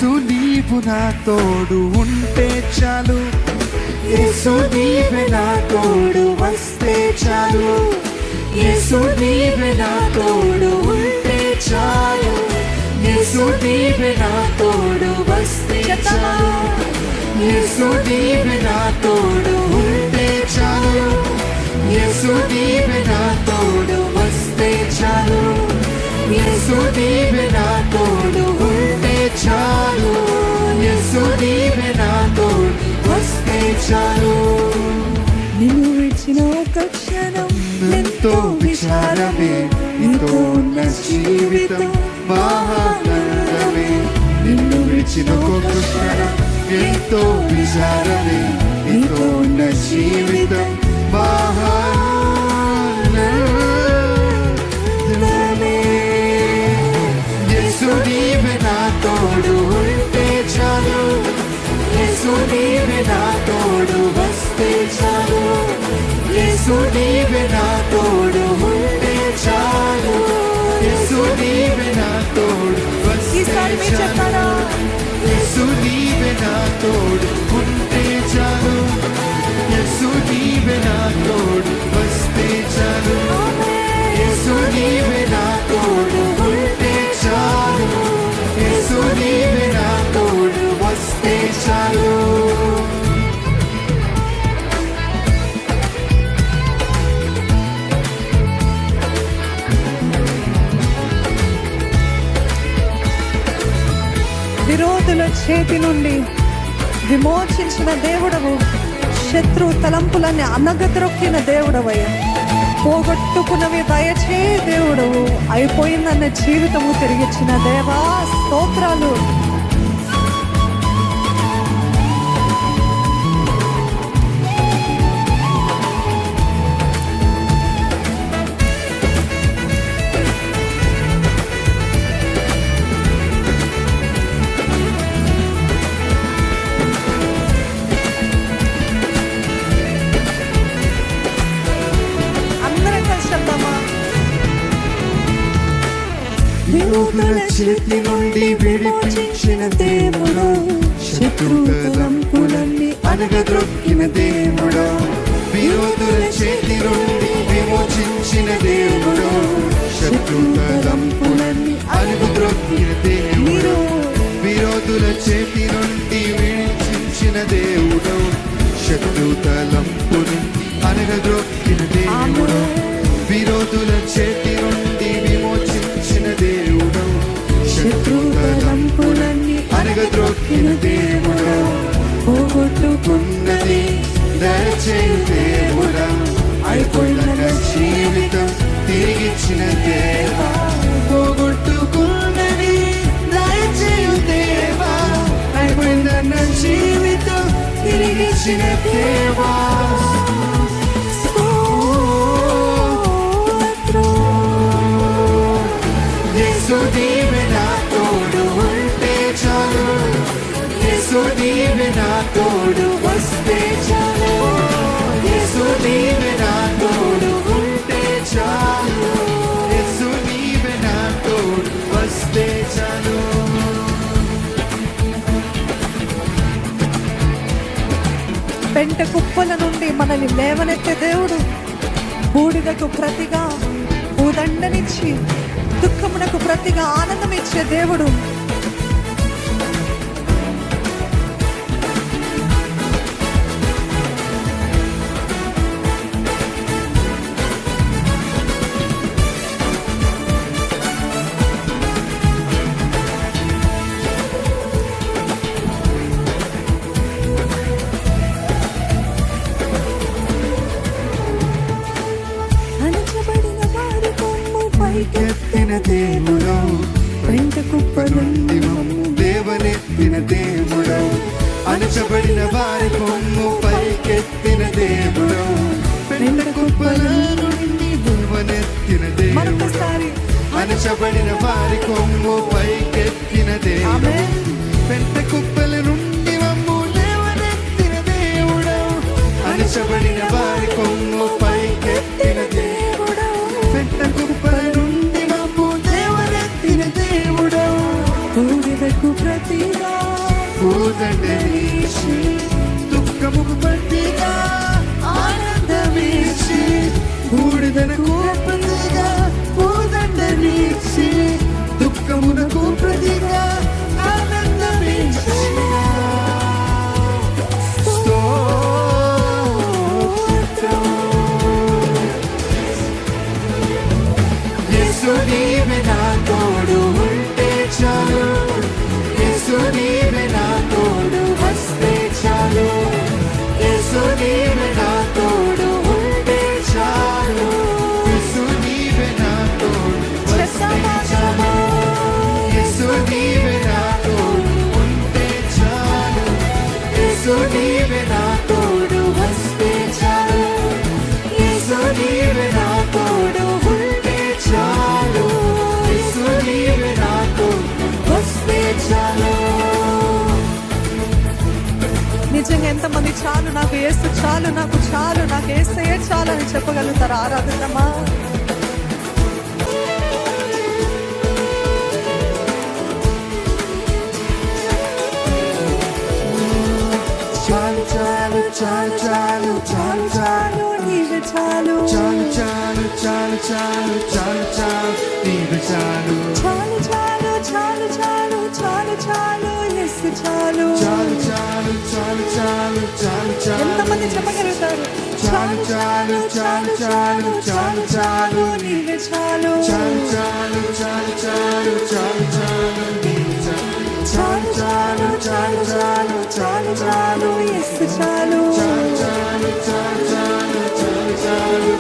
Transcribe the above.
యేసు నీవు నా తోడు ఉంటే చాలు, యేసు నీవే నా తోడు వస్తే చాలు, యేసు నీవే నా తోడు ఉంటే చాలు, యేసు నీవే నా తోడు వస్తే చాలు, యేసు నీవే నా తోడు ఉంటే చాలు, యేసు నీవే నా తోడు వస్తే చాలు, యేసు నీవే నా తోడు ఉంటే చాలు, యేసు నీవే నా తోడు వస్తే చాలు. నిన్ను విడిచిన ఒక క్షణం ఎంతో విచారమే, నీతో ఉన్న జీవితం మహానందమే. నిన్ను విడిచిన ఒక క్షణం ఎంతో విచారమే, నీతో ఉన్న జీవితం మహానందమే. యేసు నీవే నా తోడు ఉంటే చాలు, యేసు నీవే నా తోడు వస్తే చాలు, యేసు నీవే నా తోడు ఉంటే చాలు, యేసు నీవే నా తోడు వస్తే చాలు, యేసు నీవే నా తోడు ఉంటే చాలు, యేసు నీవే నా తోడు వస్తే చాలు, యేసు నీవే నా తోడు ఉంటే చాలు, యేసు నీవే నా తోడు వస్తే చాలు. విరోధుల చేతి నుండి విమోచించిన దేవుడవు, శత్రు తలంపులని అనగద్రొక్కిన దేవుడవయ్యా. పోగొట్టుకున్నవి దయచే దేవుడవు, అయిపోయిందన్న జీవితము తిరిగిచ్చిన దేవా స్తోత్రాలు. విరోధుల చేతి నుండి విడిపించిన దేవుడు, శత్రు తలంపులన్నీ అనగద్రొక్కిన దేవుడు, విరోధుల చేతి నుండి విమోచించిన దేవుడు, శత్రు తలంపులన్నీ అనగద్రొక్కిన దేవుడు, విరోధుల చేతి నుండి విడిపించిన దేవుడు, శత్రు తలంపుని అనగద్రొక్కిన దేవుడు, విరోధుల చేతి నుండి విమోచించిన దేవుడు, శత్రు తలంపులన్నీ అనగద్రొక్కిన దేవుడు, పోగొట్టుకున్నది దయచేయు దేవుడా, అయిపోయిన జీవితం తిరిగిచ్చిన దేవా, పోగొట్టుకున్నది దయచేయు దేవా, అయిపోయిన జీవితం తిరిగిచ్చిన దేవా. యేసు నీవే నా తోడు ఉంటే చాలు, యేసు నీవే నా తోడు వస్తే చాలు, యేసు నీవే నా తోడు ఉంటే చాలు, యేసు నీవే నా తోడు వస్తే చాలు. పెంట కుప్పల నుండి మనల్ని లేవనెత్తే దేవుడు, బూడిదకు ప్రతిగా భూదండనిచ్చి దుఃఖమునకు ప్రతిగా ఆనందం ఇచ్చే దేవుడు. అణచబడిన వారి కొమ్ము పైకెత్తిన దేవుడు, పెంట కుప్ప నుండి లేవనెత్తిన దేవుడు, అణచబడిన వారి కొమ్ము పైకెత్తిన దేవుడు, పెంట కుప్పల నుండి లేవనెత్తిన దేవుడు, అణచబడిన వారి కొమ్ము పైకెత్తిన దేవుడు, పెంట కుప్పల నుండి మమ్ము లేవనెత్తిన దేవుడు, అణచబడిన వారి కొమ్ము పైకెత్తిన దేవుడు, పెంట కుప్పల నుండి మమ్ము లేవనెత్తిన దేవుడు, బూడిదకు ప్రతిగా చాలు, నాకు యేసు చాలు, నాకు చాలు, నాకు యేసయ్యే చాలు అని చెప్పగలుగుతారు. ఆరాధిద్దామా? చాలు చాలు చాలు చాలు చాలు చాలు నీవే చాలు, చాలు చాలు చాలు చాలు చాలు చాలు నీవే చాలు చాలు చాలు చాలు చాలు చాలు చాలు యేసు చాలు. చాలు చాలు చాలు చాలు చాలు చాలు ఎంతమంది చెప్పగలుగుతారు? చాలు చాలు చాలు చాలు చాలు చాలు నీవే చాలు, చాలు చాలు చాలు చాలు చాలు చాలు నీవే చాలు చాలు చాలు చాలు చాలు చాలు యేసు చాలు. చాలు చాలు చాలు చాలు చాలు చాలు